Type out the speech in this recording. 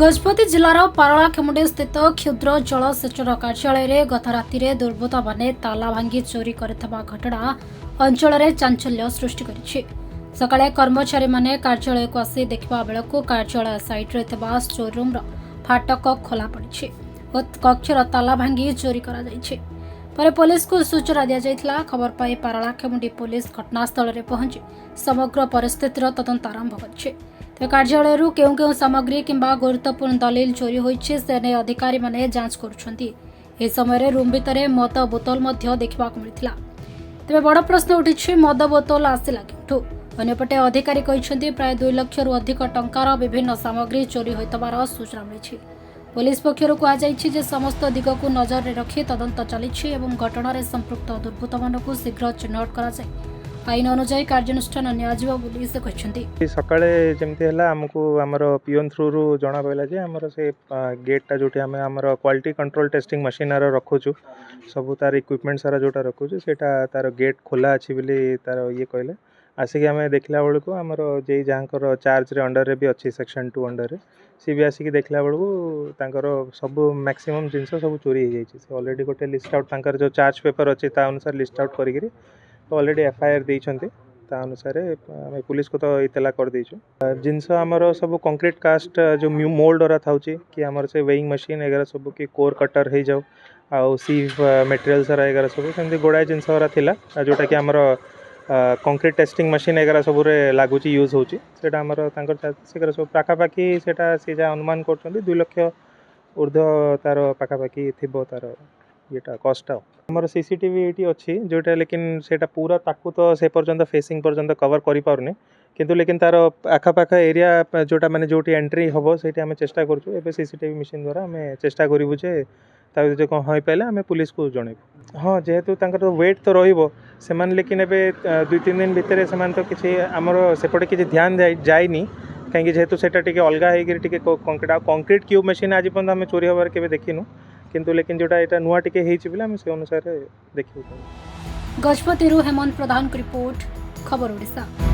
गजपति जिलार पारलाखेमुंडी स्थित क्षुद्र जलसेचन कार्यालय गत राति दुर्बृत्त माने ताला भांगी चोरी करथिबा घटना अंचल में चांचल्य सृष्टि करिछि। सकाळे कर्मचारी माने कार्यालय को आसी देखिबा बेलको कार्यालय साइट रे थिबा स्टोर रूम रो फाटक खोला पड़िछि और कक्षर ताला भांगी चोरी करा जाइछि। पर पुलिस को सूचना दिया जाइथिला। खबर पाई पारलाखेमुंडी पुलिस घटनास्थल रे पहुंची समग्र परिस्थितिर तदंत आरंभ करिछि। कार्यालय केउं केउं सामग्री किंबा गुरुत्वपूर्ण दलिल चोरी होइछि से ने अधिकारी माने जांच करुछंती। ए समय रूम भितरे मद बोतल मध्य देखिबा मिलिथिला। तेबे बड़ प्रश्न उठिछि मद बोतल आसिला केठू। अन्यपटे अधिकारी कहिसंती प्राय 2 लाख रु अधिक टंकार विभिन्न सामग्री चोरी होइतबार सूचना मिलिछि। पुलिस पक्षरु कहा जाइछि जे समस्त दिगकु नजर रे रखि तदंत चलिछि एवं घटना रे संपृक्त दुर्बृत्त मानकु शीघ्र चिह्नट करा जाय आईन अनुसार कार्यानुष्ठान नियाजिबा बोली से कहछंती। सकाळे जेमती हला हमकु हमर पियन थ्रू रु जणा पइला जे हमर से गेट टा जोटी हमें हमर क्वालिटी कंट्रोल टेस्टिंग मशीन रा रखुछु सब तार इक्विपमेंट सारा जोटा रखुछु सेटा तार गेट खोला अछि बिली तार ये कहले आसिक हमें देखला बेलको हमर जे जांकर चार्ज रे अंडर रे भी अछि सेक्शन 2 अंडर रे सी भी आसिक देखला बेलको तांकर सब मैक्सिमम जिंस सब चोरी हो जाइछि। से ऑलरेडी गोटे लिस्ट आउट तांकर जो चार्ज पेपर अछि ता अनुसार लिस्ट आउट करिगिरी ऑलरेडी एफआईआर देइछन्ते ता अनुसार आम पुलिस को तो इतला कर देइछु। जिनस आमर सब कंक्रीट कास्ट जो मोल्ड रा थाउची कि आमर से वेइंग मशीन एगार सब कि कोर कटर हो जाऊ आउ सी मटेरियल सारा एगार सब सेमती गोड़ाए जिनस रा थिला जोटा कि आमर कंक्रीट टेस्टिंग मशीन एगार सब रे लागुची यूज होची सेटा आमर तांकर सेगार सब पाखापाखी सेटा से जा अनुमान करछन्ती 2 लाख ऊर्ध्व तार पाखापाखी थिबो तार येटा कॉस्ट हमर सीसीटीवी एटी अच्छी जोटा लेकिन सेटा पूरा ताकू तो से पर्यंत फेसिंग पर्यंत कवर करि पारुनी किंतु लेकिन तार आखापाखा एरिया जोटा माने जोटी एंट्री हबो सेठी हमें चेष्टा करछु। एबे सीसीटीवी मशीन द्वारा हमें चेष्टा करिवु जे ता जे कोन होई पले हमें पुलिस को जणेबु। हां जेहेतु तांकर तो वेट तो रहिबो सेमान लेकिन एबे 2-3 दिन भितरे सेमान तो किछि हमर सेपटे किछि ध्यान जायनी काहे जेहेतु सेटा टिके अलगा हेगिर टिके कंक्रीट क्यूब मशीन आज पर्यंत हमें चोरी होबार केबे देखिनु किंतु लेकिन जोटा एटा नुआ टिके हेछि बिला हम से अनुसार देखियो। गजपति हेमंत प्रधान की रिपोर्ट खबर ओडिशा।